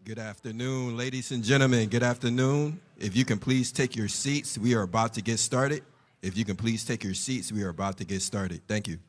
Good afternoon, ladies and gentlemen. Good afternoon. If you can please take your seats, we are about to get started. If you can please take your seats, we are about to get started. Thank you.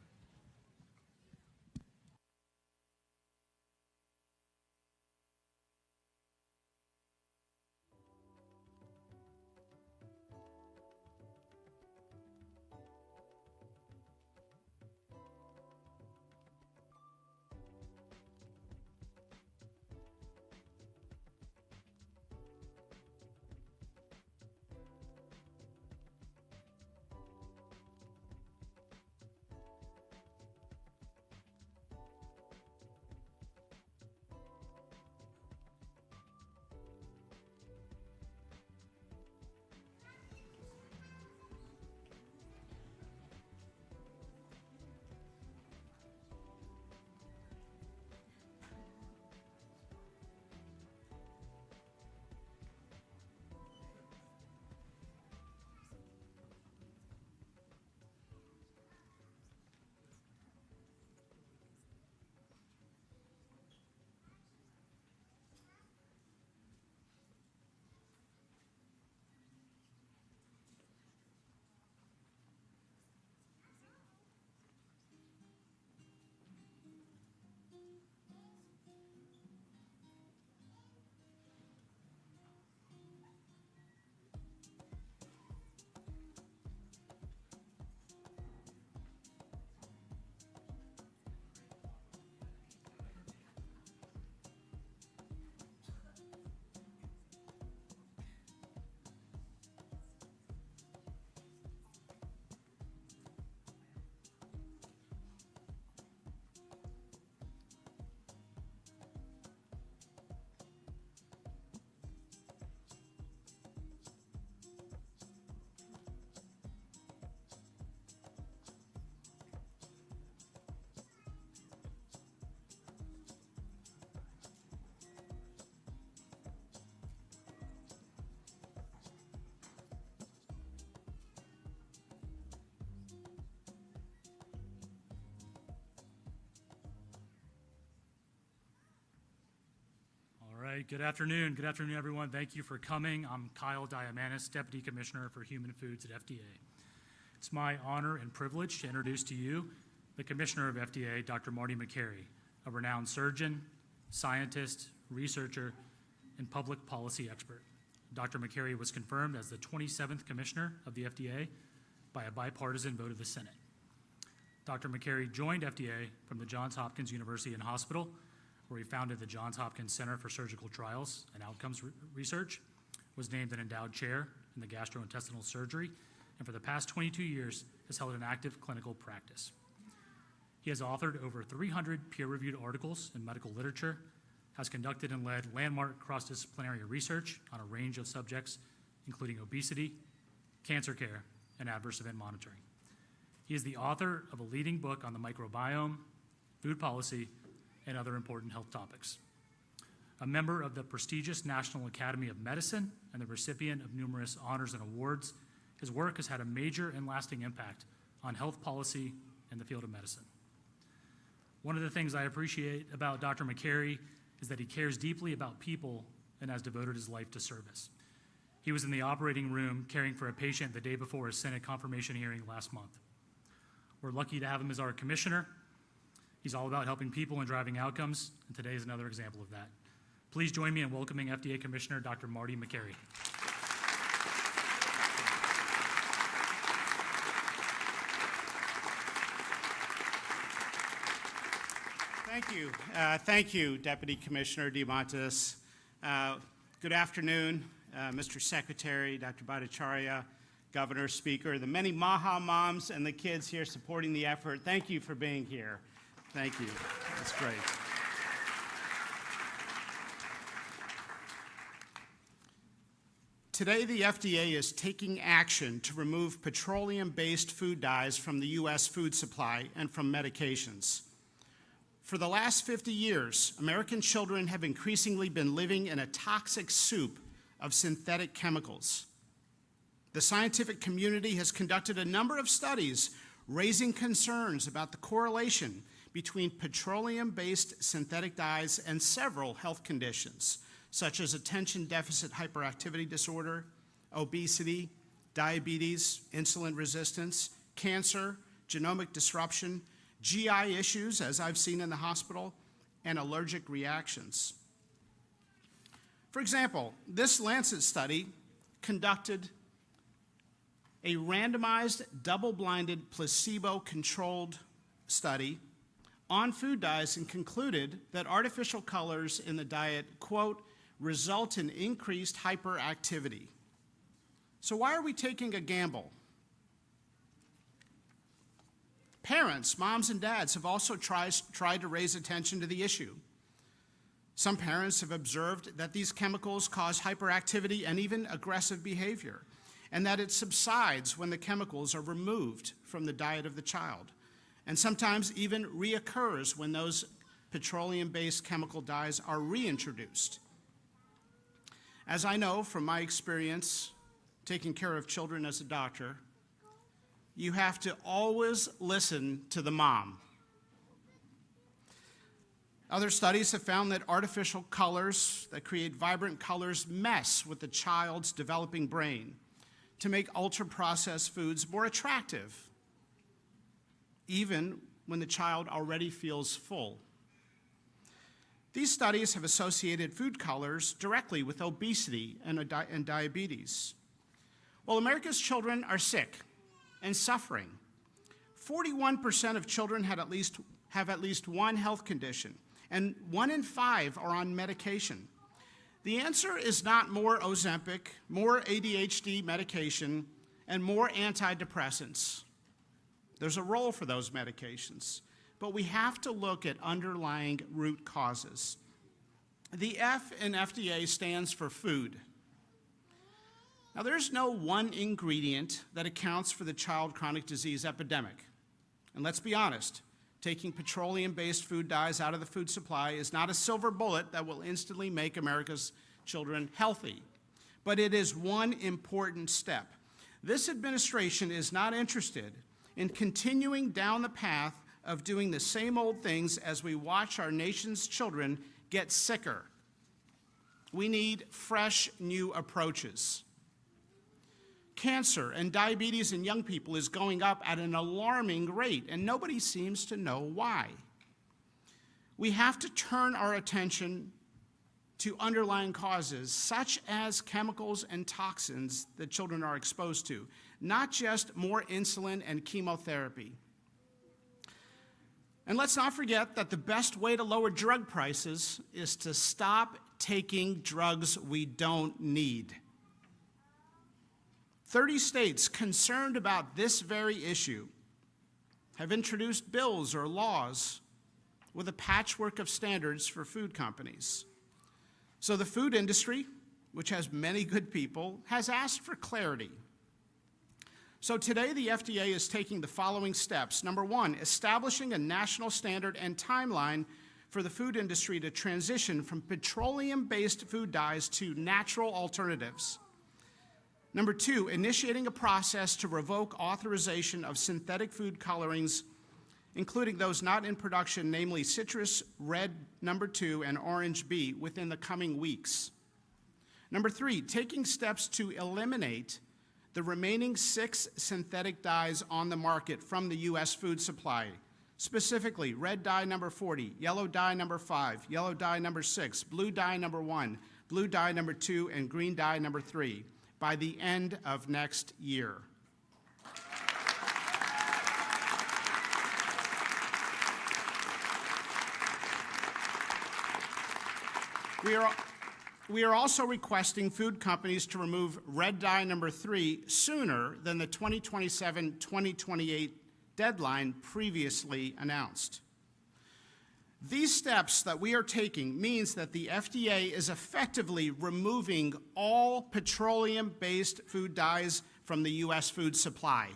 Good afternoon. Good afternoon, everyone. Thank you for coming. I'm Kyle Diamanis, Deputy Commissioner for Human Foods at FDA. It's my honor and privilege to introduce to you the Commissioner of FDA, Dr. Marty Makary, a renowned surgeon, scientist, researcher, and public policy expert. Dr. Makary was confirmed as the 27th Commissioner of the FDA by a bipartisan vote of the Senate. Dr. Makary joined FDA from the Johns Hopkins University and Hospital, where he founded the Johns Hopkins Center for Surgical Trials and Outcomes Research, was named an endowed chair in the gastrointestinal surgery, and for the past 22 years has held an active clinical practice. He has authored over 300 peer-reviewed articles in medical literature, has conducted and led landmark cross-disciplinary research on a range of subjects, including obesity, cancer care, and adverse event monitoring. He is the author of a leading book on the microbiome, food policy, and other important health topics. A member of the prestigious National Academy of Medicine and the recipient of numerous honors and awards, his work has had a major and lasting impact on health policy in the field of medicine. One of the things I appreciate about Dr. Makary is that he cares deeply about people and has devoted his life to service. He was in the operating room caring for a patient the day before his Senate confirmation hearing last month. We're lucky to have him as our commissioner. He's all about helping people and driving outcomes, and today is another example of that. Please join me in welcoming FDA Commissioner Dr. Marty Makary. Thank you. Thank you, Deputy Commissioner Diamantis. Good afternoon, Mr. Secretary, Dr. Bhattacharya, Governor, Speaker, the many Maha moms and the kids here supporting the effort. Thank you for being here. Thank you. That's great. Today, the FDA is taking action to remove petroleum-based food dyes from the U.S. food supply and from medications. For the last 50 years, American children have increasingly been living in a toxic soup of synthetic chemicals. The scientific community has conducted a number of studies raising concerns about the correlation between petroleum-based synthetic dyes and several health conditions, such as attention deficit hyperactivity disorder, obesity, diabetes, insulin resistance, cancer, genomic disruption, GI issues, as I've seen in the hospital, and allergic reactions. For example, this Lancet study conducted a randomized, double-blinded, placebo-controlled study on food dyes and concluded that artificial colors in the diet, quote, result in increased hyperactivity. So why are we taking a gamble? Parents, moms and dads, have also tried to raise attention to the issue. Some parents have observed that these chemicals cause hyperactivity and even aggressive behavior, and that it subsides when the chemicals are removed from the diet of the child, and sometimes even reoccurs when those petroleum-based chemical dyes are reintroduced. As I know from my experience taking care of children as a doctor, you have to always listen to the mom. Other studies have found that artificial colors that create vibrant colors mess with the child's developing brain to make ultra-processed foods more attractive, even when the child already feels full. These studies have associated food colors directly with obesity and diabetes. Well, America's children are sick and suffering. 41% of children have at least one health condition, and 1 in 5 are on medication. The answer is not more Ozempic, more ADHD medication, and more antidepressants. There's a role for those medications, but we have to look at underlying root causes. The F in FDA stands for food. Now, there's no one ingredient that accounts for the child chronic disease epidemic. And let's be honest, taking petroleum-based food dyes out of the food supply is not a silver bullet that will instantly make America's children healthy. But it is one important step. This administration is not interested in continuing down the path of doing the same old things as we watch our nation's children get sicker. We need fresh, new approaches. Cancer and diabetes in young people is going up at an alarming rate, and nobody seems to know why. We have to turn our attention to underlying causes, such as chemicals and toxins that children are exposed to, not just more insulin and chemotherapy. And let's not forget that the best way to lower drug prices is to stop taking drugs we don't need. 30 states concerned about this very issue have introduced bills or laws with a patchwork of standards for food companies. So the food industry, which has many good people, has asked for clarity. So today the FDA is taking the following steps. Number one, establishing a national standard and timeline for the food industry to transition from petroleum-based food dyes to natural alternatives. Number two, initiating a process to revoke authorization of synthetic food colorings, including those not in production, namely citrus red number 2 and orange B, within the coming weeks. Number three, taking steps to eliminate the remaining 6 synthetic dyes on the market from the U.S. food supply, specifically red dye number 40, yellow dye number 5, yellow dye number 6, blue dye number 1, blue dye number 2, and green dye number 3. By the end of next year. We are also requesting food companies to remove red dye number 3 sooner than the 2027-2028 deadline previously announced. These steps that we are taking means that the FDA is effectively removing all petroleum-based food dyes from the U.S. food supply.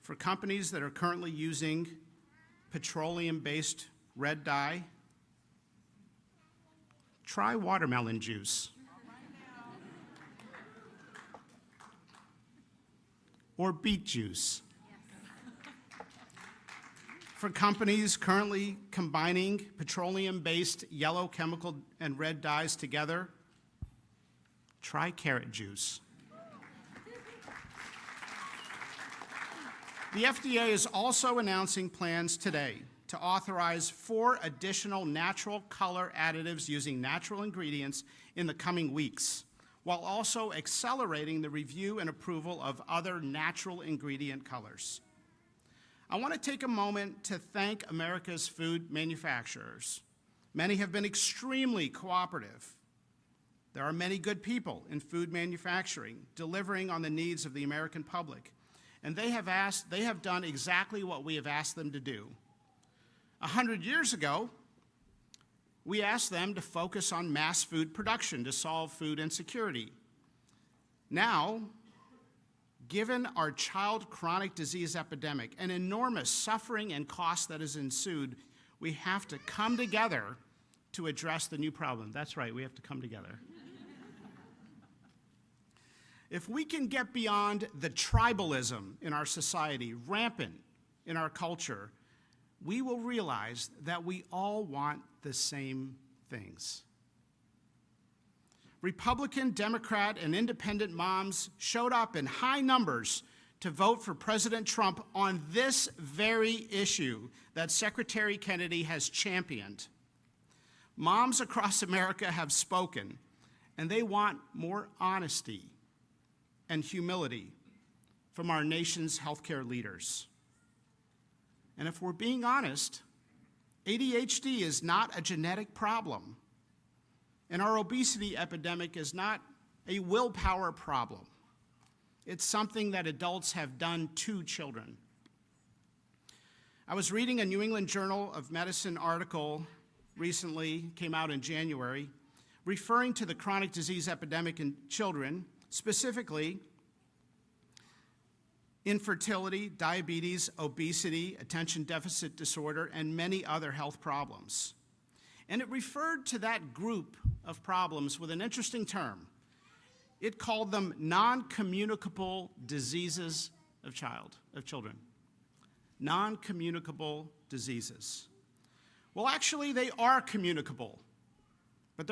For companies that are currently using petroleum-based red dye, try watermelon juice. Or beet juice. for companies currently combining petroleum-based yellow chemical and red dyes together? Try carrot juice. The FDA is also announcing plans today to authorize 4 additional natural color additives using natural ingredients in the coming weeks, while also accelerating the review and approval of other natural ingredient colors. I want to take a moment to thank America's food manufacturers. Many have been extremely cooperative. There are many good people in food manufacturing delivering on the needs of the American public, and they have done exactly what we have asked them to do. 100 years ago, we asked them to focus on mass food production to solve food insecurity. Now, given our child chronic disease epidemic and enormous suffering and cost that has ensued, we have to come together to address the new problem. That's right, we have to come together. If we can get beyond the tribalism in our society, rampant in our culture, we will realize that we all want the same things. Republican, Democrat, and independent moms showed up in high numbers to vote for President Trump on this very issue that Secretary Kennedy has championed. Moms across America have spoken, and they want more honesty and humility from our nation's healthcare leaders. And if we're being honest, ADHD is not a genetic problem. And our obesity epidemic is not a willpower problem. It's something that adults have done to children. I was reading a New England Journal of Medicine article recently, came out in January, referring to the chronic disease epidemic in children, specifically infertility, diabetes, obesity, attention deficit disorder, and many other health problems. And it referred to that group of problems with an interesting term. It called them non-communicable diseases of children. Non-communicable diseases. Well, actually, they are communicable. But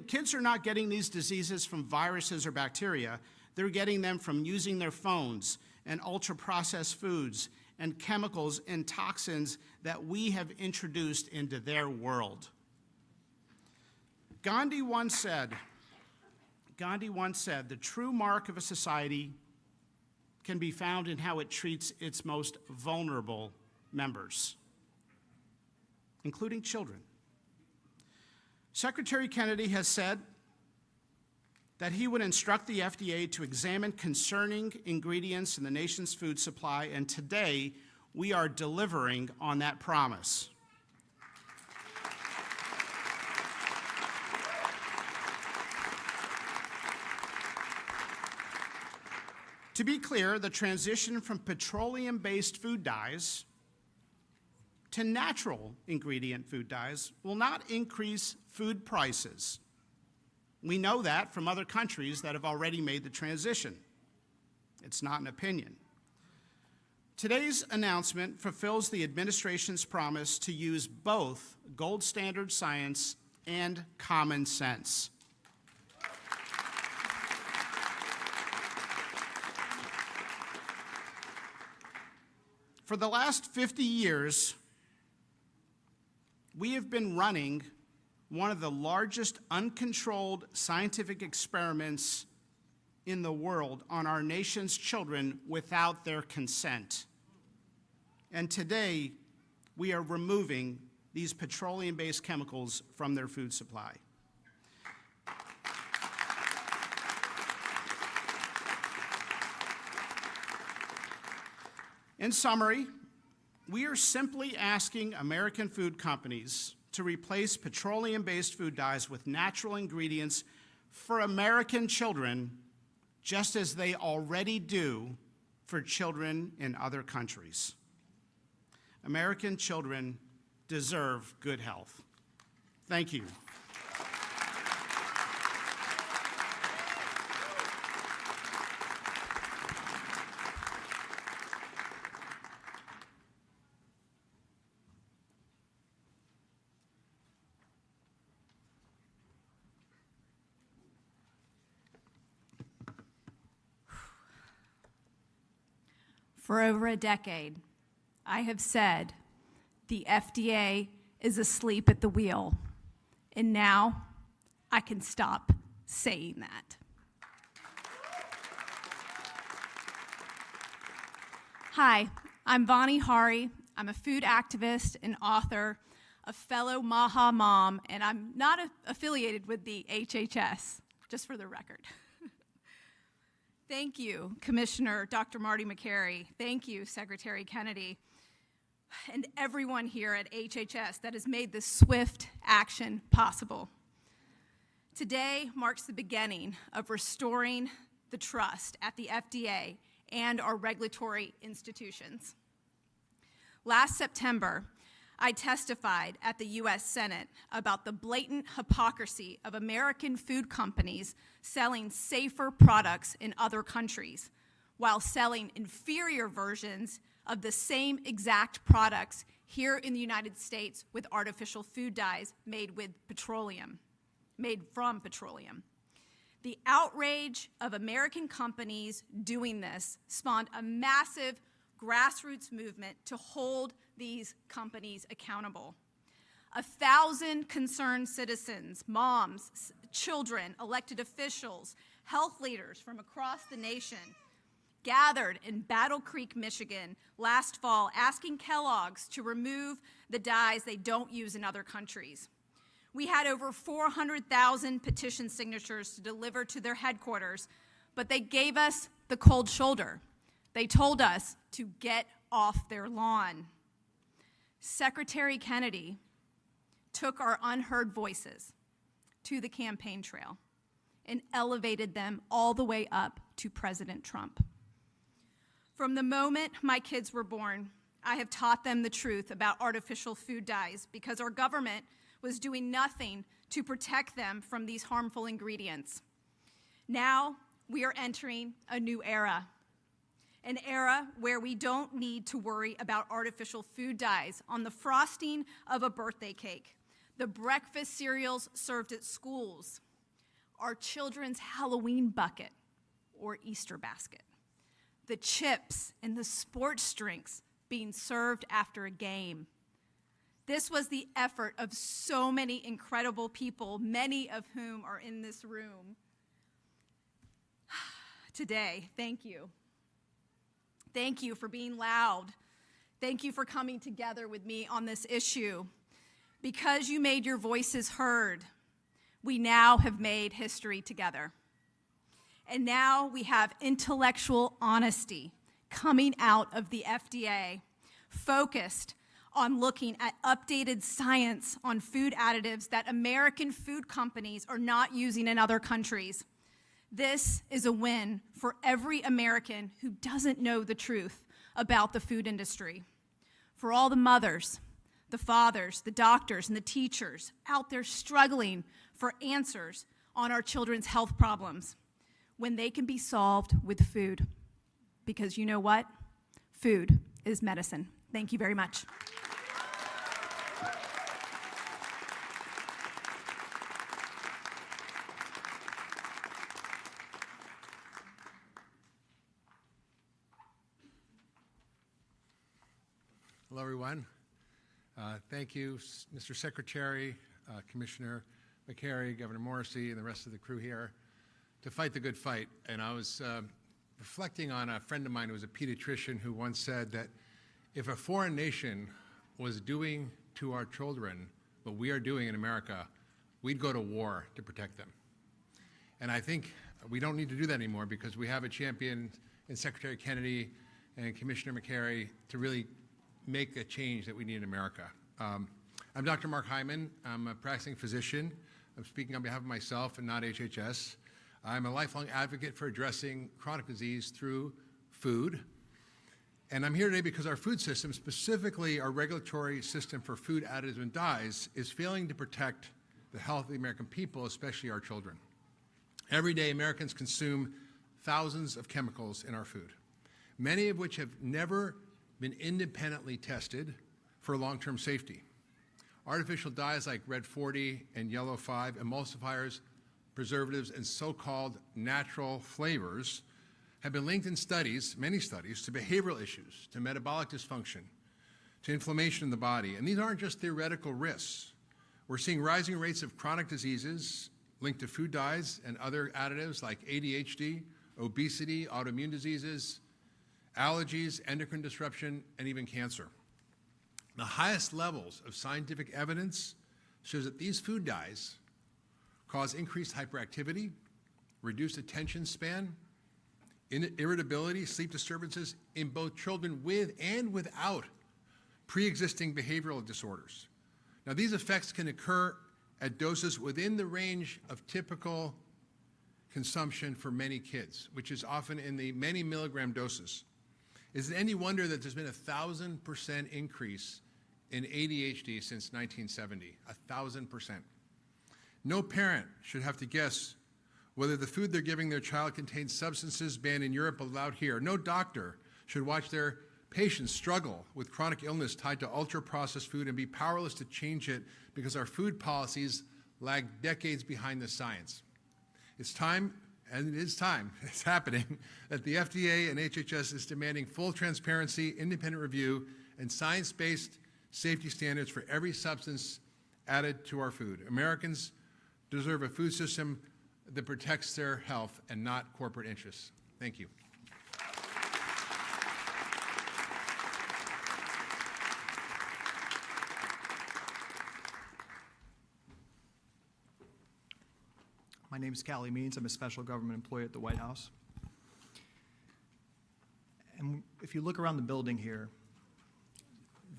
kids are not getting these diseases from viruses or bacteria. They're getting them from using their phones and ultra-processed foods and chemicals and toxins that we have introduced into their world. Gandhi once said, the true mark of a society can be found in how it treats its most vulnerable members, including children. Secretary Kennedy has said that he would instruct the FDA to examine concerning ingredients in the nation's food supply, and today we are delivering on that promise. To be clear, the transition from petroleum-based food dyes to natural ingredient food dyes will not increase food prices. We know that from other countries that have already made the transition. It's not an opinion. Today's announcement fulfills the administration's promise to use both gold standard science and common sense. For the last 50 years, we have been running one of the largest uncontrolled scientific experiments in the world on our nation's children without their consent. And today, we are removing these petroleum-based chemicals from their food supply. In summary, we are simply asking American food companies to replace petroleum-based food dyes with natural ingredients for American children, just as they already do for children in other countries. American children deserve good health. Thank you. For over a decade, I have said the FDA is asleep at the wheel, and now I can stop saying that. Hi, I'm Vani Hari. I'm a food activist and author, a fellow Maha mom, and I'm not affiliated with the HHS, just for the record. Thank you, Commissioner Dr. Marty Makary. Thank you, Secretary Kennedy, and everyone here at HHS that has made this swift action possible. Today marks the beginning of restoring the trust at the FDA and our regulatory institutions. Last September, I testified at the U.S. Senate about the blatant hypocrisy of American food companies selling safer products in other countries while selling inferior versions of the same exact products here in the United States with artificial food dyes made from petroleum. The outrage of American companies doing this spawned a massive grassroots movement to hold these companies accountable. 1,000 concerned citizens, moms, children, elected officials, health leaders from across the nation gathered in Battle Creek, Michigan last fall asking Kellogg's to remove the dyes they don't use in other countries. We had over 400,000 petition signatures to deliver to their headquarters, but they gave us the cold shoulder. They told us to get off their lawn. Secretary Kennedy took our unheard voices to the campaign trail and elevated them all the way up to President Trump. From the moment my kids were born, I have taught them the truth about artificial food dyes because our government was doing nothing to protect them from these harmful ingredients. Now we are entering a new era, an era where we don't need to worry about artificial food dyes on the frosting of a birthday cake, the breakfast cereals served at schools, our children's Halloween bucket or Easter basket, the chips and the sports drinks being served after a game. This was the effort of so many incredible people, many of whom are in this room today. Thank you. Thank you for being loud. Thank you for coming together with me on this issue. Because you made your voices heard, we now have made history together. And now we have intellectual honesty coming out of the FDA, focused on looking at updated science on food additives that American food companies are not using in other countries. This is a win for every American who doesn't know the truth about the food industry. For all the mothers, the fathers, the doctors, and the teachers out there struggling for answers on our children's health problems when they can be solved with food. Because you know what? Food is medicine. Thank you very much. Hello, everyone. Thank you, Mr. Secretary, Commissioner Makary, Governor Morrissey, and the rest of the crew here to fight the good fight. And I was reflecting on a friend of mine who was a pediatrician who once said that if a foreign nation was doing to our children what we are doing in America, we'd go to war to protect them. And I think we don't need to do that anymore because we have a champion in Secretary Kennedy and Commissioner Makary to really make a change that we need in America. I'm Dr. Mark Hyman. I'm a practicing physician. I'm speaking on behalf of myself and not HHS. I'm a lifelong advocate for addressing chronic disease through food. And I'm here today because our food system, specifically our regulatory system for food additives and dyes, is failing to protect the health of the American people, especially our children. Every day, Americans consume thousands of chemicals in our food, many of which have never been independently tested for long-term safety. Artificial dyes like Red 40 and Yellow 5, emulsifiers, preservatives, and so-called natural flavors have been linked in studies, many studies, to behavioral issues, to metabolic dysfunction, to inflammation in the body. And these aren't just theoretical risks. We're seeing rising rates of chronic diseases linked to food dyes and other additives like ADHD, obesity, autoimmune diseases, allergies, endocrine disruption, and even cancer. The highest levels of scientific evidence shows that these food dyes cause increased hyperactivity, reduced attention span, irritability, sleep disturbances in both children with and without pre-existing behavioral disorders. Now, these effects can occur at doses within the range of typical consumption for many kids, which is often in the many milligram doses. Is it any wonder that there's been a 1,000% increase in ADHD since 1970? 1,000%. No parent should have to guess whether the food they're giving their child contains substances banned in Europe but allowed here. No doctor should watch their patients struggle with chronic illness tied to ultra-processed food and be powerless to change it because our food policies lag decades behind the science. It's time, and it is time, it's happening, that the FDA and HHS is demanding full transparency, independent review, and science-based safety standards for every substance added to our food. Americans deserve a food system that protects their health and not corporate interests. Thank you. My name is Callie Means. I'm a special government employee at the White House. And if you look around the building here,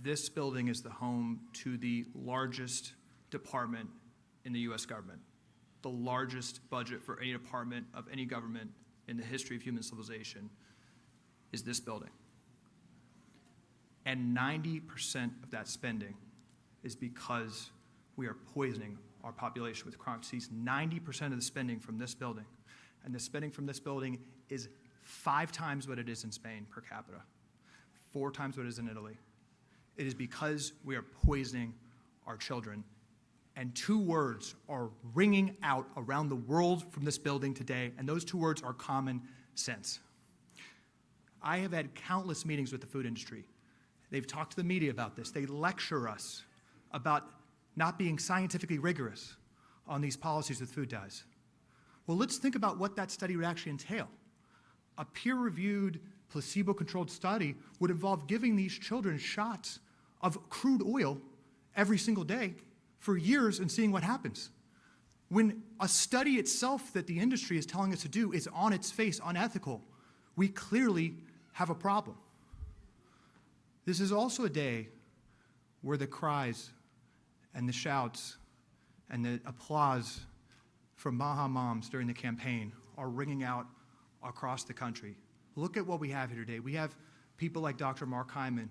this building is the home to the largest department in the U.S. government, the largest budget for any department of any government in the history of human civilization is this building. And 90% of that spending is because we are poisoning our population with chronic disease. 90% of the spending from this building, and the spending from this building is 5 times what it is in Spain per capita, 4 times what it is in Italy. It is because we are poisoning our children. And 2 words are ringing out around the world from this building today, and those 2 words are common sense. I have had countless meetings with the food industry. They've talked to the media about this. They lecture us about not being scientifically rigorous on these policies with food dyes. Well, let's think about what that study would actually entail. A peer-reviewed, placebo-controlled study would involve giving these children shots of crude oil every single day for years and seeing what happens. When a study itself that the industry is telling us to do is on its face unethical, we clearly have a problem. This is also a day where the cries and the shouts and the applause from Maha moms during the campaign are ringing out across the country. Look at what we have here today. We have people like Dr. Mark Hyman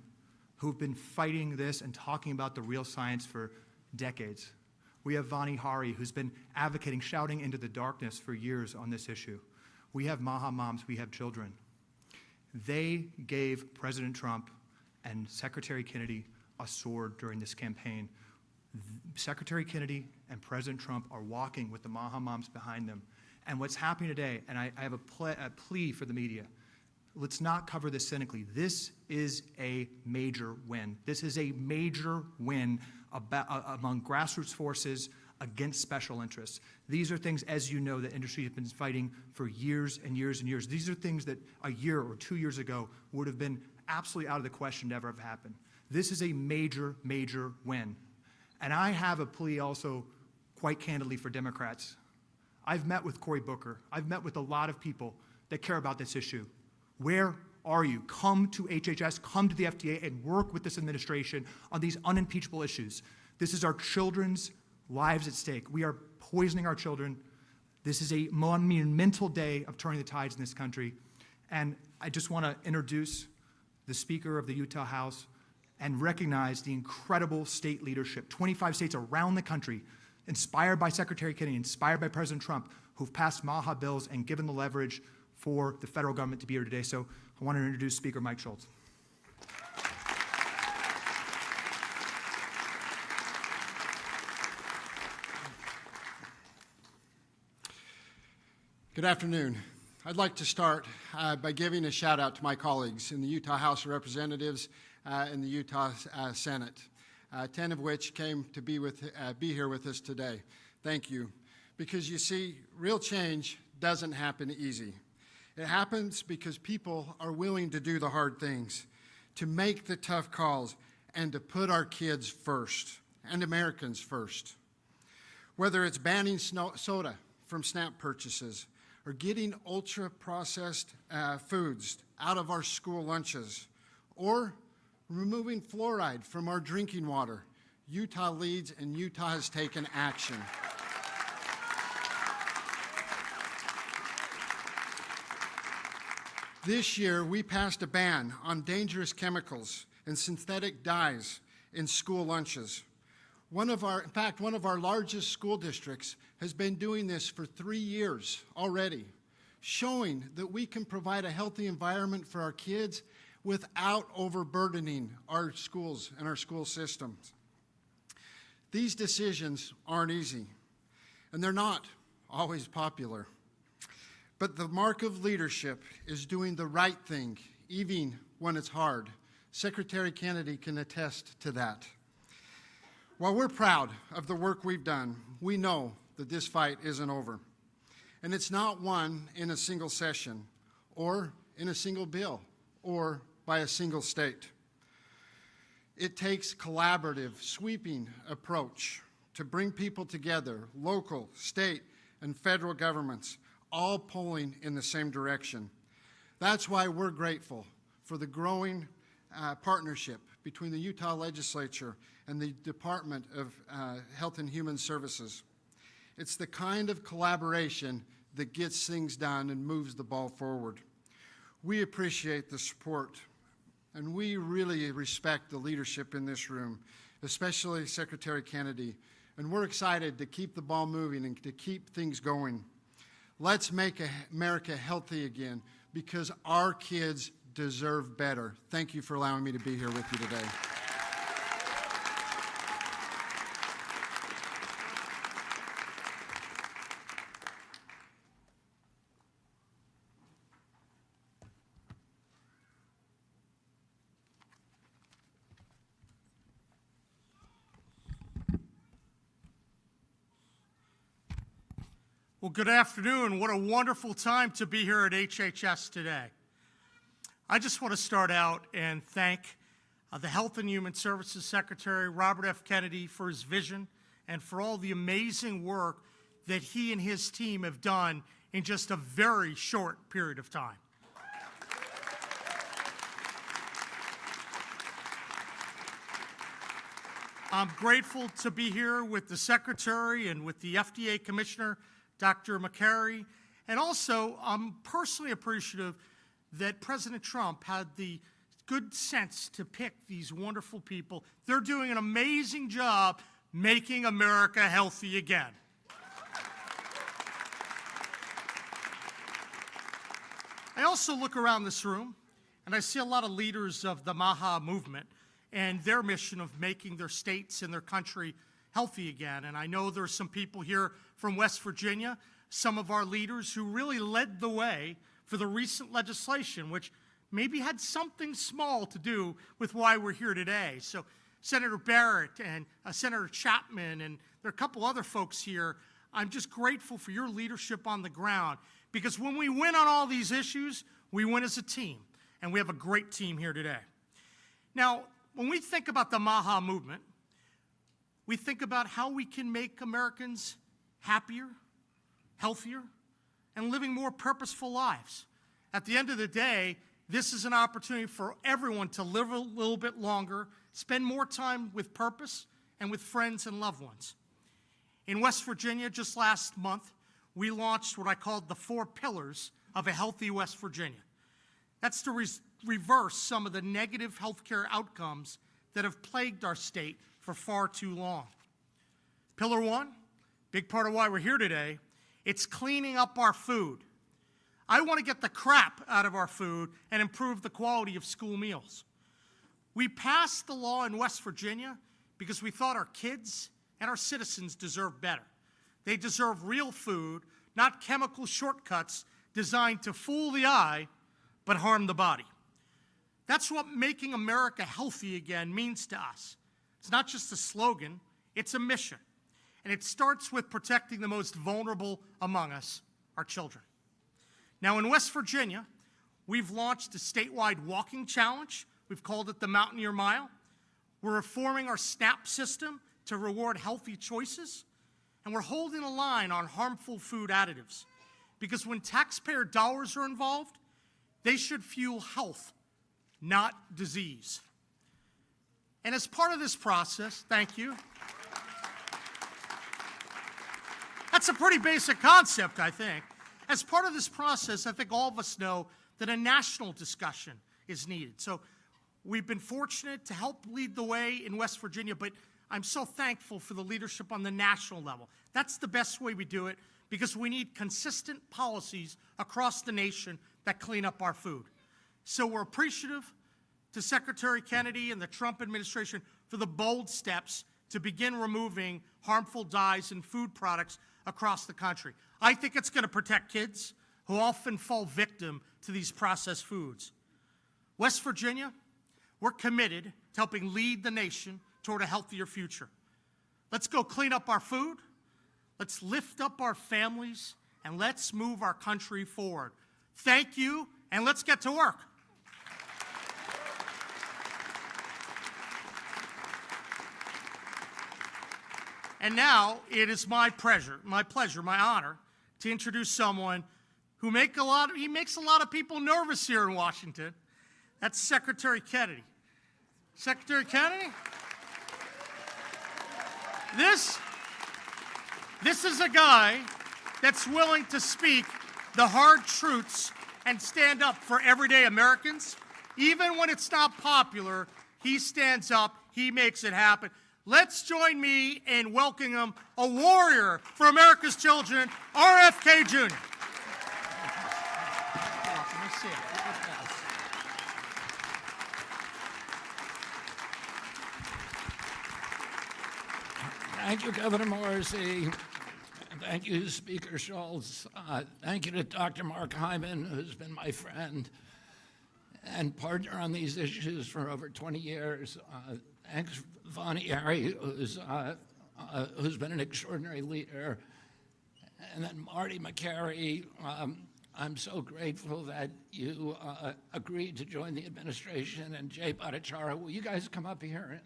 who've been fighting this and talking about the real science for decades. We have Vani Hari, who's been advocating, shouting into the darkness for years on this issue. We have Maha moms, we have children. They gave President Trump and Secretary Kennedy a sword during this campaign. Secretary Kennedy and President Trump are walking with the Maha moms behind them. And what's happening today, and I have a plea for the media, let's not cover this cynically. This is a major win. This is a major win among grassroots forces against special interests. These are things, as you know, the industry has been fighting for years and years and years. These are things that a year or 2 years ago would have been absolutely out of the question to ever have happened. This is a major, major win. And I have a plea also, quite candidly, for Democrats. I've met with Cory Booker. I've met with a lot of people that care about this issue. Where are you? Come to HHS, come to the FDA, and work with this administration on these unimpeachable issues. This is our children's lives at stake. We are poisoning our children. This is a monumental day of turning the tides in this country. And I just want to introduce the Speaker of the Utah House and recognize the incredible state leadership. 25 states around the country, inspired by Secretary Kennedy, inspired by President Trump, who've passed Maha bills and given the leverage for the federal government to be here today. So I want to introduce Speaker Mike Schultz. Good afternoon. I'd like to start by giving a shout out to my colleagues in the Utah House of Representatives and the Utah Senate, 10 of which came to be here with us today. Thank you. Because you see, real change doesn't happen easy. It happens because people are willing to do the hard things, to make the tough calls, and to put our kids first and Americans first. Whether it's banning soda from SNAP purchases, or getting ultra-processed foods out of our school lunches, or removing fluoride from our drinking water, Utah leads and Utah has taken action. This year, we passed a ban on dangerous chemicals and synthetic dyes in school lunches. In fact, one of our largest school districts has been doing this for 3 years already, showing that we can provide a healthy environment for our kids without overburdening our schools and our school systems. These decisions aren't easy, and they're not always popular. But the mark of leadership is doing the right thing, even when it's hard. Secretary Kennedy can attest to that. While we're proud of the work we've done, we know that this fight isn't over. And it's not won in a single session, or in a single bill, or by a single state. It takes collaborative, sweeping approach to bring people together, local, state, and federal governments, all pulling in the same direction. That's why we're grateful for the growing partnership between the Utah Legislature and the Department of Health and Human Services. It's the kind of collaboration that gets things done and moves the ball forward. We appreciate the support, and we really respect the leadership in this room, especially Secretary Kennedy, and we're excited to keep the ball moving and to keep things going. Let's make America healthy again, because our kids deserve better. Thank you for allowing me to be here with you today. Well, good afternoon. What a wonderful time to be here at HHS today. I just want to start out and thank the Health and Human Services Secretary, Robert F. Kennedy, for his vision and for all the amazing work that he and his team have done in just a very short period of time. I'm grateful to be here with the Secretary and with the FDA Commissioner, Dr. Makary, and also I'm personally appreciative that President Trump had the good sense to pick these wonderful people. They're doing an amazing job making America healthy again. I also look around this room and I see a lot of leaders of the MAHA movement and their mission of making their states and their country healthy again. And I know there's some people here from West Virginia, some of our leaders who really led the way for the recent legislation, which maybe had something small to do with why we're here today. So Senator Barrett and Senator Chapman, and there are a couple other folks here. I'm just grateful for your leadership on the ground, because when we win on all these issues, we win as a team, and we have a great team here today. Now, when we think about the MAHA movement, we think about how we can make Americans happier, healthier, and living more purposeful lives. At the end of the day, this is an opportunity for everyone to live a little bit longer, spend more time with purpose and with friends and loved ones. In West Virginia, just last month, we launched what I called the 4 pillars of a healthy West Virginia. That's to reverse some of the negative healthcare outcomes that have plagued our state for far too long. Pillar 1, big part of why we're here today, it's cleaning up our food. I want to get the crap out of our food and improve the quality of school meals. We passed the law in West Virginia because we thought our kids and our citizens deserve better. They deserve real food, not chemical shortcuts designed to fool the eye but harm the body. That's what making America healthy again means to us. It's not just a slogan, it's a mission. And it starts with protecting the most vulnerable among us, our children. Now, in West Virginia, we've launched a statewide walking challenge. We've called it the Mountaineer Mile. We're reforming our SNAP system to reward healthy choices. And we're holding a line on harmful food additives. Because when taxpayer dollars are involved, they should fuel health, not disease. And as part of this process, thank you. That's a pretty basic concept, I think. As part of this process, I think all of us know that a national discussion is needed. So we've been fortunate to help lead the way in West Virginia, but I'm so thankful for the leadership on the national level. That's the best way we do it, because we need consistent policies across the nation that clean up our food. So we're appreciative to Secretary Kennedy and the Trump administration for the bold steps to begin removing harmful dyes in food products across the country. I think it's going to protect kids who often fall victim to these processed foods. West Virginia, we're committed to helping lead the nation toward a healthier future. Let's go clean up our food, let's lift up our families, and let's move our country forward. Thank you, and let's get to work. And now it is my pleasure, my honor, to introduce someone who makes a lot of people nervous here in Washington. That's Secretary Kennedy. Secretary Kennedy? This is a guy that's willing to speak the hard truths and stand up for everyday Americans. Even when it's not popular, he stands up, he makes it happen. Let's join me in welcoming him, a warrior for America's children, RFK Jr. Thank you, Governor Morrissey. Thank you, Speaker Schultz. Thank you to Dr. Mark Hyman, who's been my friend and partner on these issues for over 20 years. Thanks, Makary, who's been an extraordinary leader. And then Marty Makary, I'm so grateful that you agreed to join the administration. And Jay Bhattacharya, will you guys come up here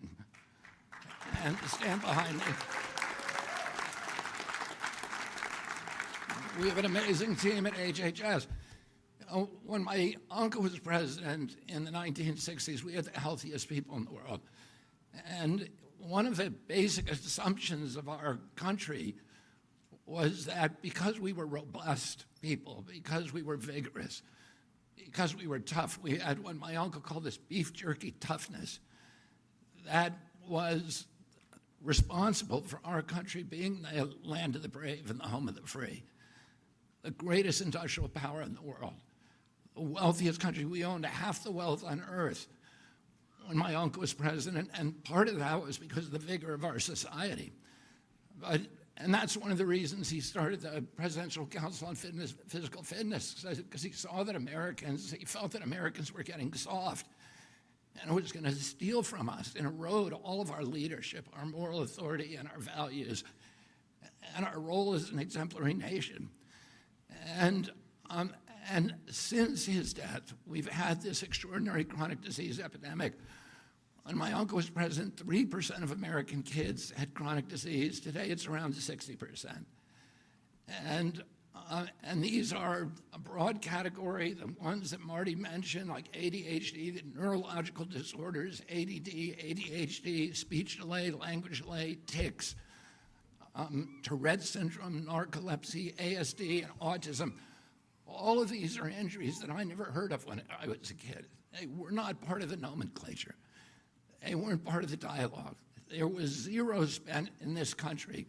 and stand behind me? We have an amazing team at HHS. When my uncle was president in the 1960s, we had the healthiest people in the world. And one of the basic assumptions of our country was that because we were robust people, because we were vigorous, because we were tough, we had what my uncle called this beef jerky toughness, that was responsible for our country being the land of the brave and the home of the free, the greatest industrial power in the world, the wealthiest country. We owned half the wealth on earth when my uncle was president, and part of that was because of the vigor of our society. And that's one of the reasons he started the Presidential Council on Physical Fitness, because he felt that Americans were getting soft, and it was going to steal from us and erode all of our leadership, our moral authority, and our values, and our role as an exemplary nation. And since his death, we've had this extraordinary chronic disease epidemic. When my uncle was president, 3% of American kids had chronic disease. Today, it's around 60%. And these are a broad category, the ones that Marty mentioned, like ADHD, the neurological disorders, ADD, ADHD, speech delay, language delay, tics, Tourette syndrome, narcolepsy, ASD, and autism. All of these are injuries that I never heard of when I was a kid. They were not part of the nomenclature. They weren't part of the dialogue. There was zero spent in this country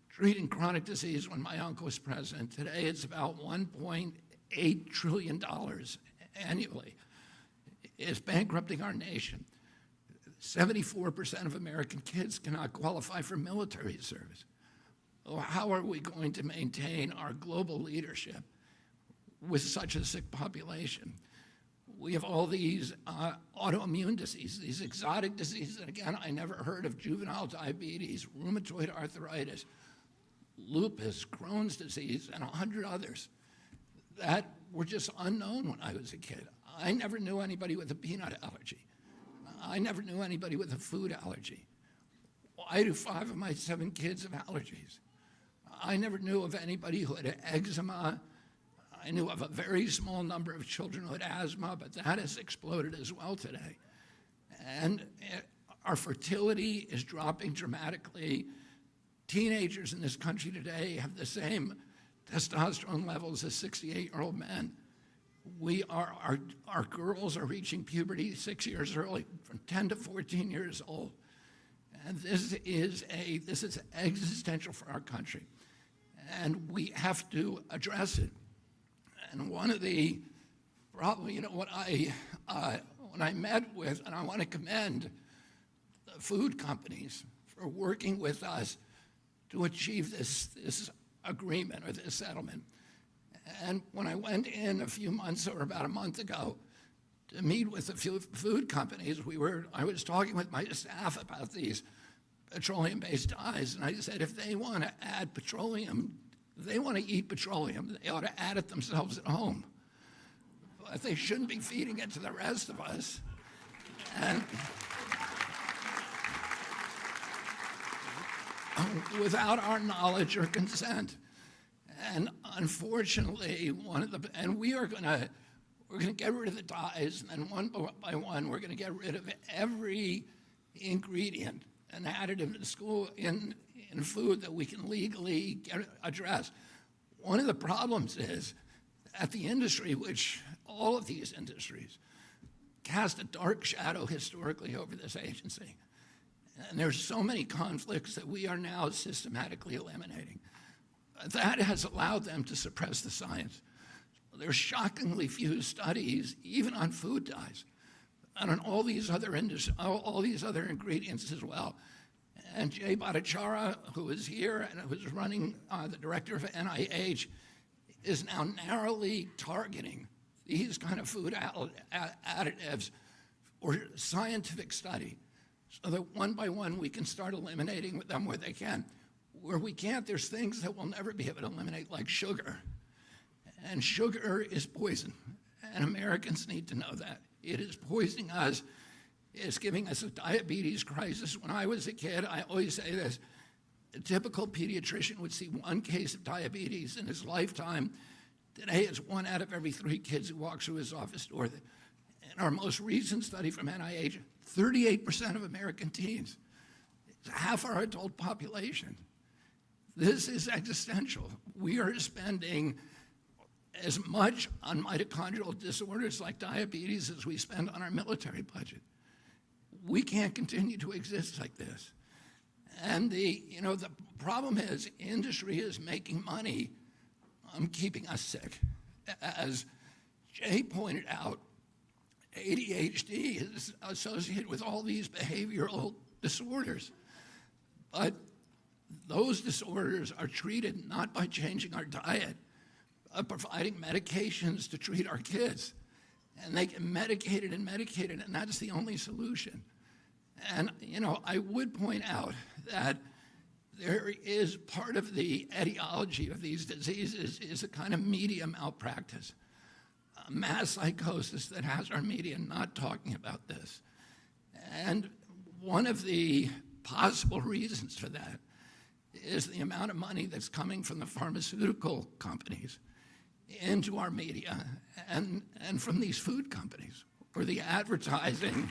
treating chronic disease when my uncle was president. Today, it's about $1.8 trillion annually. It's bankrupting our nation. 74% of American kids cannot qualify for military service. How are we going to maintain our global leadership with such a sick population. We have all these autoimmune diseases, these exotic diseases. And again, I never heard of juvenile diabetes, rheumatoid arthritis, lupus, Crohn's disease, and 100 others that were just unknown when I was a kid. I never knew anybody with a peanut allergy. I never knew anybody with a food allergy. Why do 5 of my 7 kids have allergies? I never knew of anybody who had eczema. I knew of a very small number of children who had asthma, but that has exploded as well today. And our fertility is dropping dramatically. Teenagers in this country today have the same testosterone levels as 68-year-old men. Our girls are reaching puberty 6 years early, from 10 to 14 years old. And this is existential for our country. And we have to address it. And one of the, probably, when I met with, and I want to commend the food companies for working with us to achieve this agreement or this settlement. And when I went in a few months or about a month ago to meet with a few food companies, I was talking with my staff about these petroleum-based dyes, and I said, if they want to add petroleum, if they want to eat petroleum, they ought to add it themselves at home. But they shouldn't be feeding it to the rest of us. And without our knowledge or consent. And unfortunately, we're going to get rid of the dyes, and one by one, we're going to get rid of every ingredient and additive in food that we can legally address. One of the problems is that the industry, which all of these industries, cast a dark shadow historically over this agency. And there's so many conflicts that we are now systematically eliminating. That has allowed them to suppress the science. There's shockingly few studies, even on food dyes, and on all these other ingredients as well. And Jay Bhattacharya, who is here and who is running, the director of NIH, is now narrowly targeting these kind of food additives for scientific study, so that one by one we can start eliminating them where they can. Where we can't, there's things that we'll never be able to eliminate, like sugar. And sugar is poison, and Americans need to know that. It is poisoning us. It's giving us a diabetes crisis. When I was a kid, I always say this, a typical pediatrician would see 1 case of diabetes in his lifetime. Today, it's 1 out of every 3 kids who walks through his office door. In our most recent study from NIH, 38% of American teens, it's half our adult population. This is existential. We are spending as much on mitochondrial disorders like diabetes as we spend on our military budget. We can't continue to exist like this. And the problem is industry is making money on keeping us sick. As Jay pointed out, ADHD is associated with all these behavioral disorders. But those disorders are treated not by changing our diet, but providing medications to treat our kids. And they get medicated, and that's the only solution. And, I would point out that there is part of the etiology of these diseases is a kind of media malpractice, a mass psychosis that has our media not talking about this. And one of the possible reasons for that is the amount of money that's coming from the pharmaceutical companies into our media and from these food companies, or the advertising.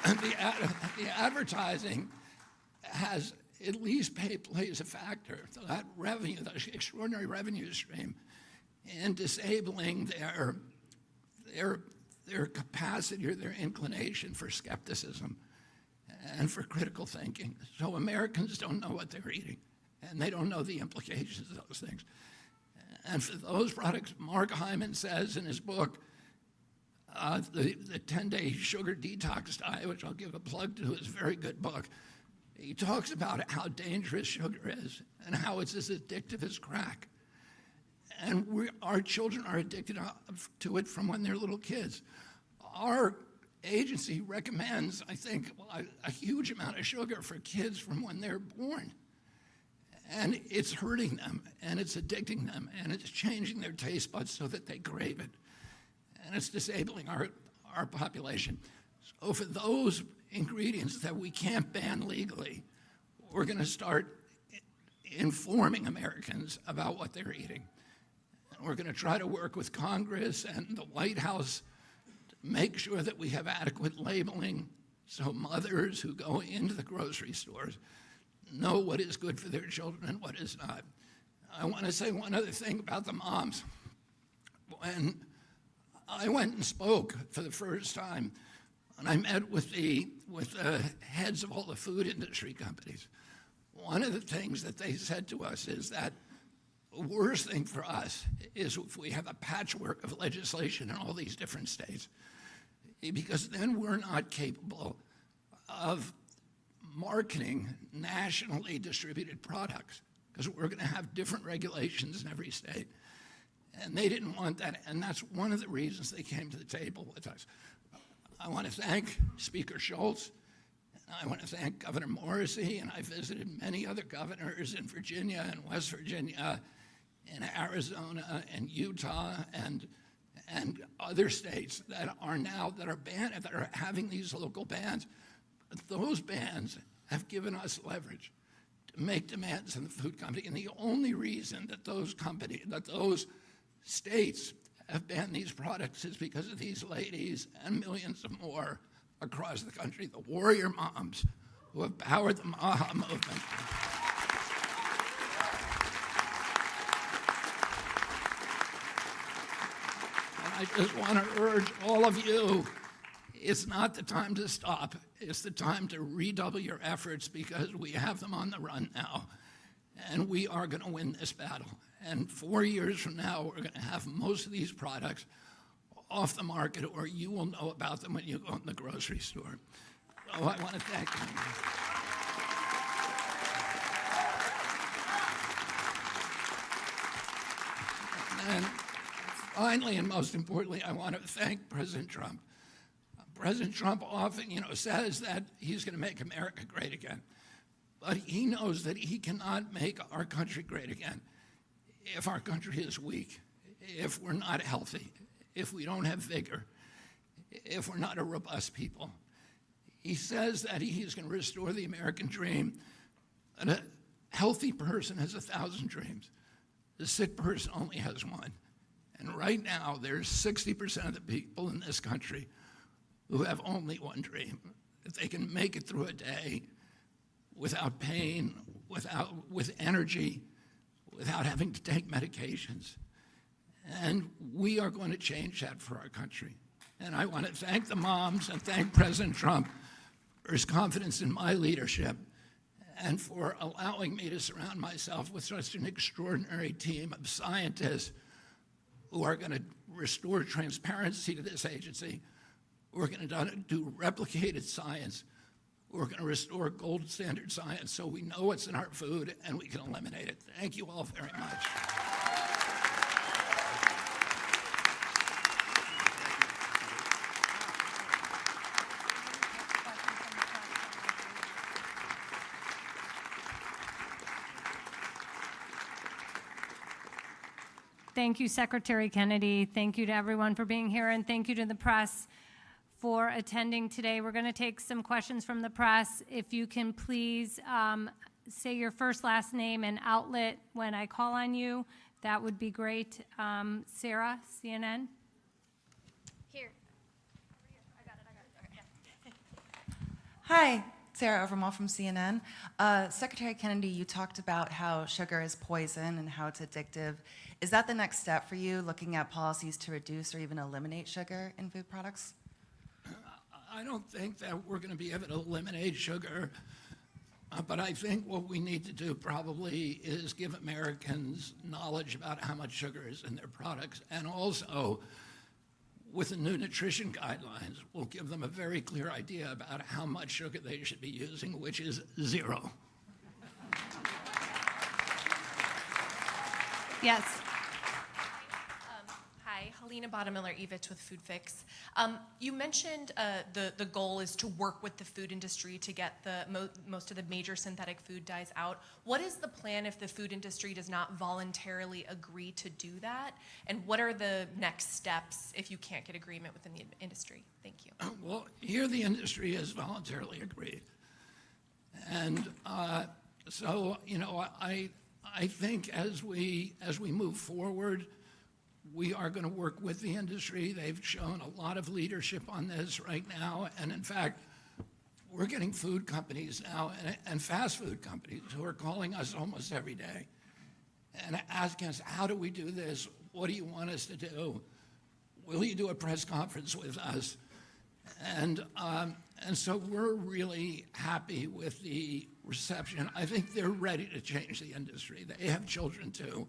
And the advertising has at least plays a factor, that revenue, that extraordinary revenue stream, in disabling their capacity or their inclination for skepticism and for critical thinking. So Americans don't know what they're eating, and they don't know the implications of those things. And for those products, Mark Hyman says in his book, the 10-Day Sugar Detox Diet, which I'll give a plug to, is a very good book. He talks about how dangerous sugar is and how it's as addictive as crack. And our children are addicted to it from when they're little kids. Our agency recommends, I think, a huge amount of sugar for kids from when they're born. And it's hurting them, and it's addicting them, and it's changing their taste buds so that they crave it. And it's disabling our population. So for those ingredients that we can't ban legally, we're going to start informing Americans about what they're eating. And we're going to try to work with Congress and the White House to make sure that we have adequate labeling so mothers who go into the grocery stores know what is good for their children and what is not. I want to say one other thing about the moms. When I went and spoke for the first time, and I met with the heads of all the food industry companies, one of the things that they said to us is that the worst thing for us is if we have a patchwork of legislation in all these different states, because then we're not capable of marketing nationally distributed products, because we're going to have different regulations in every state. And they didn't want that, and that's one of the reasons they came to the table with us. I want to thank Speaker Schultz. I want to thank Governor Morrissey, and I visited many other governors in Virginia and West Virginia, in Arizona and Utah and other states that are having these local bans. But those bans have given us leverage to make demands in the food company, and the only reason that those states have banned these products is because of these ladies and millions of more across the country, the warrior moms who have powered the MAHA movement. And I just want to urge all of you, it's not the time to stop. It's the time to redouble your efforts, because we have them on the run now, and we are going to win this battle. And 4 years from now, we're going to have most of these products off the market, or you will know about them when you go in the grocery store. So I want to thank you. And finally, and most importantly, I want to thank President Trump. President Trump often, says that he's going to make America great again. But he knows that he cannot make our country great again if our country is weak, if we're not healthy, if we don't have vigor, if we're not a robust people. He says that he's going to restore the American dream. And a healthy person has 1,000 dreams. The sick person only has one. And right now, there's 60% of the people in this country who have only one dream, that they can make it through a day without pain, with energy, without having to take medications. And we are going to change that for our country. And I want to thank the moms and thank President Trump for his confidence in my leadership and for allowing me to surround myself with such an extraordinary team of scientists who are going to restore transparency to this agency. We're going to do replicated science. We're going to restore gold standard science so we know what's in our food and we can eliminate it. Thank you all very much. Thank you, Secretary Kennedy. Thank you to everyone for being here, and thank you to the press for attending today. We're going to take some questions from the press. If you can please say your first, last name, and outlet when I call on you, that would be great. Sarah, CNN. Here. I got it. Okay. Hi, Sarah Overmall from CNN. Secretary Kennedy, you talked about how sugar is poison and how it's addictive. Is that the next step for you, looking at policies to reduce or even eliminate sugar in food products? I don't think that we're going to be able to eliminate sugar, but I think what we need to do probably is give Americans knowledge about how much sugar is in their products. And also, with the new nutrition guidelines, will give them a very clear idea about how much sugar they should be using, which is 0. Yes. Hi, Helena Bottomiller-Evich with Food Fix. You mentioned the goal is to work with the food industry to get the most of the major synthetic food dyes out. What is the plan if the food industry does not voluntarily agree to do that? And what are the next steps if you can't get agreement within the industry? Thank you. Well, here the industry has voluntarily agreed. And so, you know, I think as we move forward, we are going to work with the industry. They've shown a lot of leadership on this right now. And in fact, we're getting food companies now and fast food companies who are calling us almost every day and asking us, how do we do this? What do you want us to do? Will you do a press conference with us? And so we're really happy with the reception. I think they're ready to change the industry. They have children too.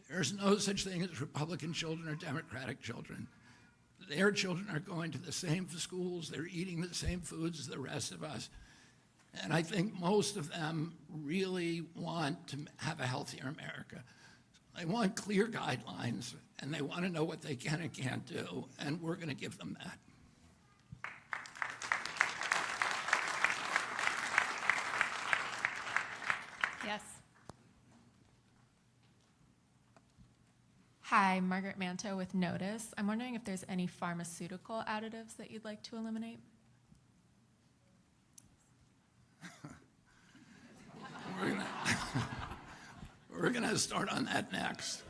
There's no such thing as Republican children or Democratic children. Their children are going to the same schools, they're eating the same foods as the rest of us. And I think most of them really want to have a healthier America. They want clear guidelines, and they want to know what they can and can't do, and we're going to give them that. Yes. Hi, Margaret Manto with Notice. I'm wondering if there's any pharmaceutical additives that you'd like to eliminate? We're gonna start on that next.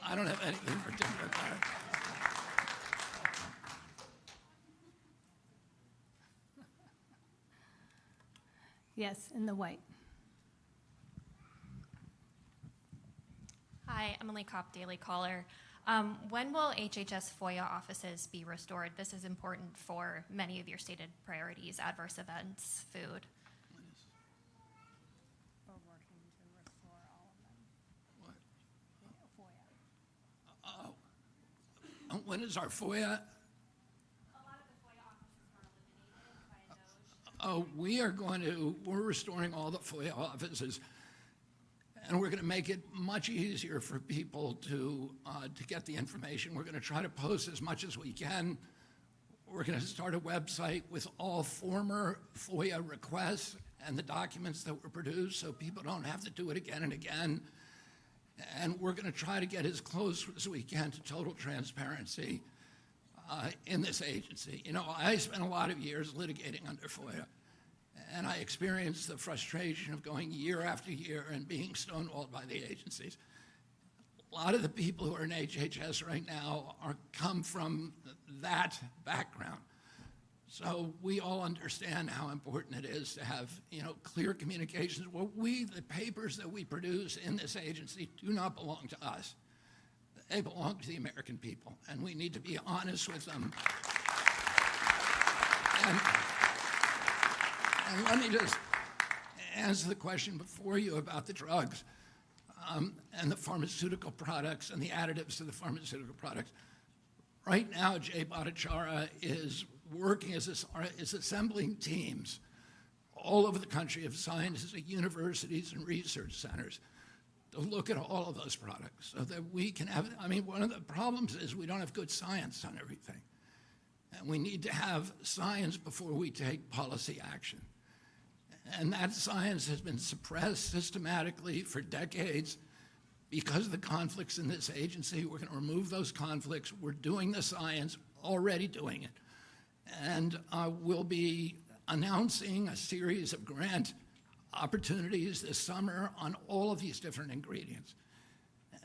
I don't have anything particular there. Yes, in the white. Hi, Emily Kopp, Daily Caller. When will HHS FOIA offices be restored? This is important for many of your stated priorities, adverse events, food. We're working to restore all of them. FOIA. When is our FOIA? A lot of the FOIA offices were eliminated by DOJ. We're restoring all the FOIA offices. And we're going to make it much easier for people to get the information. We're going to try to post as much as we can. We're going to start a website with all former FOIA requests and the documents that were produced so people don't have to do it again and again. And we're going to try to get as close as we can to total transparency in this agency. You know, I spent a lot of years litigating under FOIA. And I experienced the frustration of going year after year and being stonewalled by the agencies. A lot of the people who are in HHS right now come from that background. So we all understand how important it is to have, you know, clear communications. Well, the papers that we produce in this agency do not belong to us. They belong to the American people, and we need to be honest with them. And let me just answer the question before you about the drugs and the pharmaceutical products and the additives to the pharmaceutical products. Right now, Jay Bhattacharya is working is assembling teams all over the country of scientists at universities and research centers to look at all of those products so that we can have, I mean, one of the problems is we don't have good science on everything. And we need to have science before we take policy action. And that science has been suppressed systematically for decades because of the conflicts in this agency. We're going to remove those conflicts. We're doing the science, already doing it. And we'll be announcing a series of grant opportunities this summer on all of these different ingredients.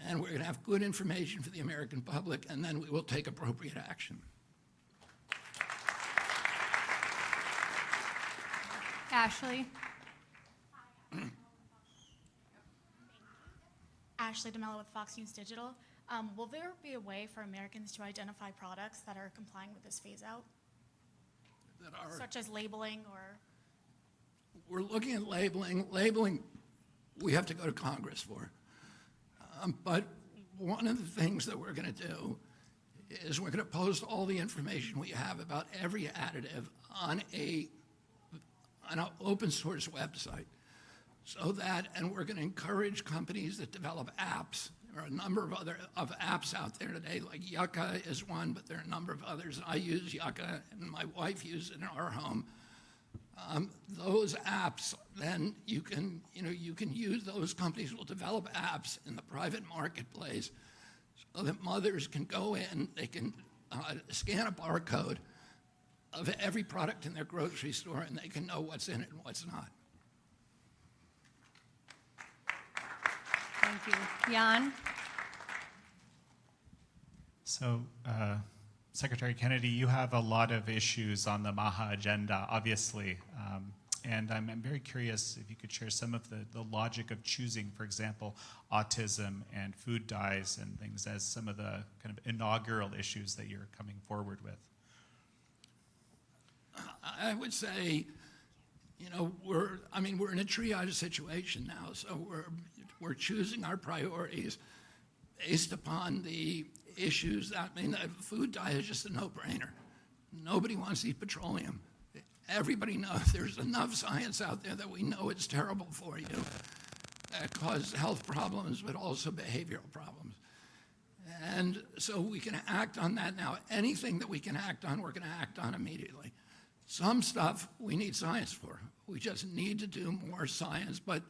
And we're going to have good information for the American public, and then we will take appropriate action. Ashley. Ashley DeMello with Fox News Digital. Will there be a way for Americans to identify products that are complying with this phase out? Such as labeling or? We're looking at labeling. Labeling, we have to go to Congress for. But one of the things that we're going to do is we're going to post all the information we have about every additive on an open source website. So that, and we're going to encourage companies that develop apps. There are a number of other apps out there today, like Yucca is one, but there are a number of others. I use Yucca, and my wife uses it in our home. Those apps, then you can use, those companies will develop apps in the private marketplace so that mothers can go in, they can scan a barcode of every product in their grocery store, and they can know what's in it and what's not. Thank you. Jan? So, Secretary Kennedy, you have a lot of issues on the MAHA agenda, obviously, and I'm very curious if you could share some of the logic of choosing, for example, autism and food dyes and things as some of the kind of inaugural issues that you're coming forward with. I would say, we're in a triage situation now, so we're choosing our priorities based upon the issues. Food dye is just a no-brainer. Nobody wants to eat petroleum. Everybody knows there's enough science out there that we know it's terrible for you. That causes health problems, but also behavioral problems. And so we can act on that now. Anything that we can act on, we're going to act on immediately. Some stuff we need science for. We just need to do more science. But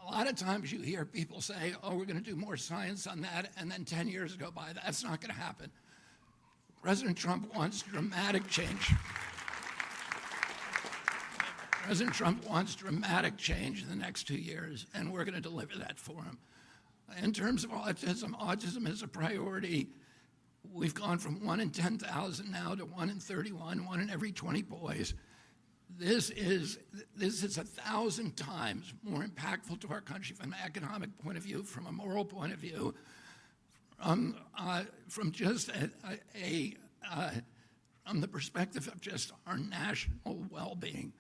a lot of times you hear people say, oh, we're going to do more science on that, and then 10 years go by. That's not going to happen. President Trump wants dramatic change. President Trump wants dramatic change in the next 2 years, and we're going to deliver that for him. In terms of autism is a priority. We've gone from 1 in 10,000 now to 1 in 31, 1 in every 20 boys. This is 1,000 times more impactful to our country from an economic point of view, from a moral point of view, from just from the perspective of just our national well-being.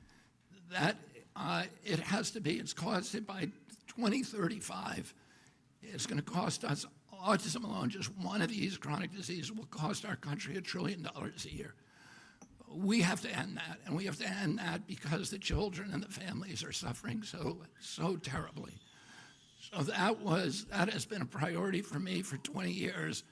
That it has to be. It's costed by 2035. It's going to cost us, autism alone, just one of these chronic diseases will cost our country $1 trillion a year. We have to end that, and we have to end that because the children and the families are suffering so terribly. So that has been a priority for me for 20 years,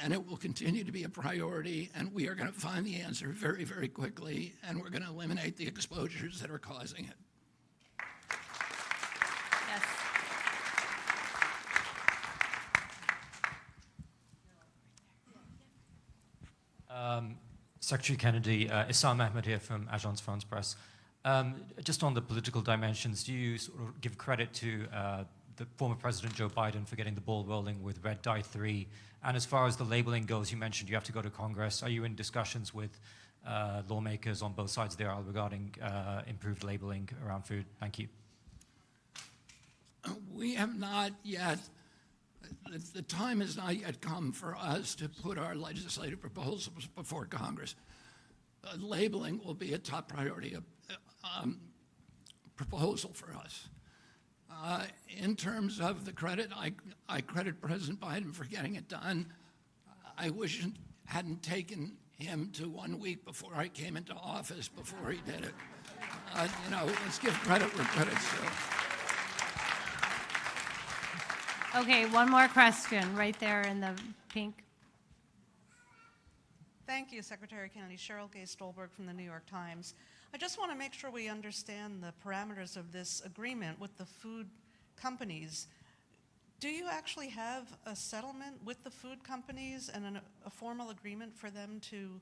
and it will continue to be a priority, and we are going to find the answer very, very quickly, and we're going to eliminate the exposures that are causing it. Yes. Secretary Kennedy, Issam Ahmed here from Agence France Presse. Just on the political dimensions, do you sort of give credit to the former President Joe Biden for getting the ball rolling with Red Dye 3? And as far as the labeling goes, you mentioned you have to go to Congress. Are you in discussions with lawmakers on both sides of the aisle regarding improved labeling around food? Thank you. We have not yet. The time has not yet come for us to put our legislative proposals before Congress. Labeling will be a top priority proposal for us. In terms of the credit, I credit President Biden for getting it done. I wish it hadn't taken him to 1 week before I came into office before he did it. Let's give credit where credit's due. Okay, one more question right there in the pink. Thank you, Secretary Kennedy. Cheryl Gay Stolberg from the New York Times. I just want to make sure we understand the parameters of this agreement with the food companies. Do you actually have a settlement with the food companies and a formal agreement for them to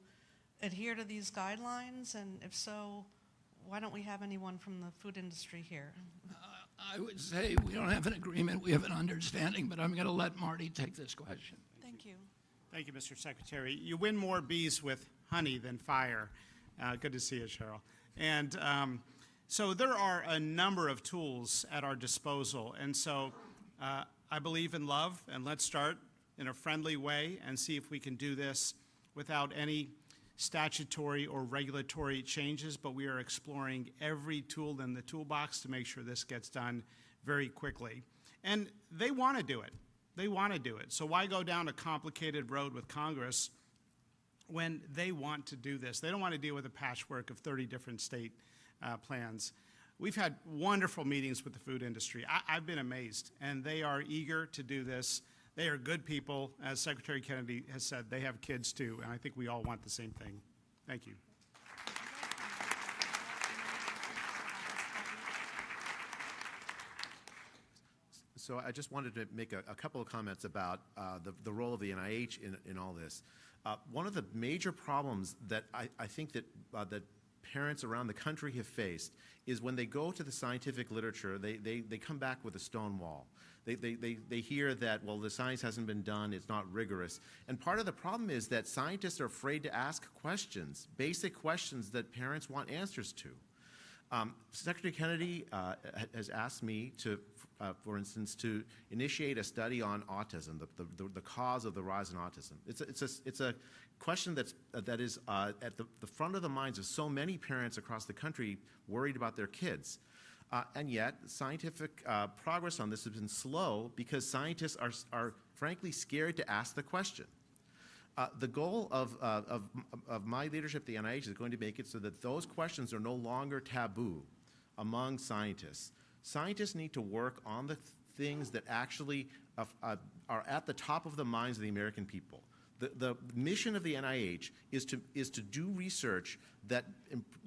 adhere to these guidelines? And if so, why don't we have anyone from the food industry here? I would say we don't have an agreement, we have an understanding, but I'm going to let Marty take this question. Thank you. Thank you, Mr. Secretary. You win more bees with honey than fire. Good to see you, Cheryl. And so there are a number of tools at our disposal. And so I believe in love, and let's start in a friendly way and see if we can do this without any statutory or regulatory changes, but we are exploring every tool in the toolbox to make sure this gets done very quickly. And they want to do it. They want to do it. So why go down a complicated road with Congress when they want to do this? They don't want to deal with a patchwork of 30 different state plans. We've had wonderful meetings with the food industry. I've been amazed, and they are eager to do this. They are good people. As Secretary Kennedy has said, they have kids too, and I think we all want the same thing. Thank you. So I just wanted to make a couple of comments about the role of the NIH in all this. One of the major problems that I think that parents around the country have faced is when they go to the scientific literature, they come back with a stone wall. They hear that, well, the science hasn't been done, it's not rigorous. And part of the problem is that scientists are afraid to ask questions, basic questions that parents want answers to. Secretary Kennedy has asked me to, for instance, to initiate a study on autism, the cause of the rise in autism. It's a question that is at the front of the minds of so many parents across the country worried about their kids. And yet, scientific progress on this has been slow because scientists are frankly scared to ask the question. The goal of my leadership at the NIH is going to make it so that those questions are no longer taboo among scientists. Scientists need to work on the things that actually are at the top of the minds of the American people. The mission of the NIH is to do research that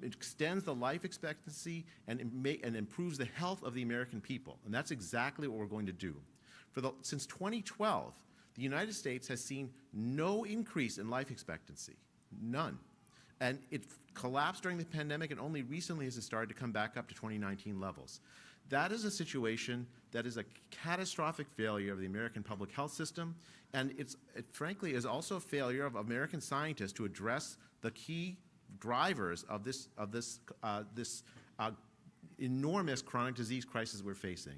extends the life expectancy and improves the health of the American people. And that's exactly what we're going to do. Since 2012, the United States has seen no increase in life expectancy, none. And it collapsed during the pandemic, and only recently has it started to come back up to 2019 levels. That is a situation that is a catastrophic failure of the American public health system, and it frankly is also a failure of American scientists to address the key drivers of this enormous chronic disease crisis we're facing.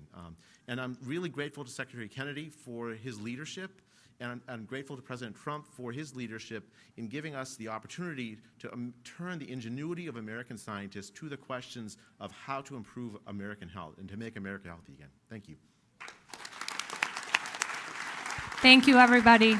And I'm really grateful to Secretary Kennedy for his leadership, and I'm grateful to President Trump for his leadership in giving us the opportunity to turn the ingenuity of American scientists to the questions of how to improve American health and to make America healthy again. Thank you. Thank you, everybody.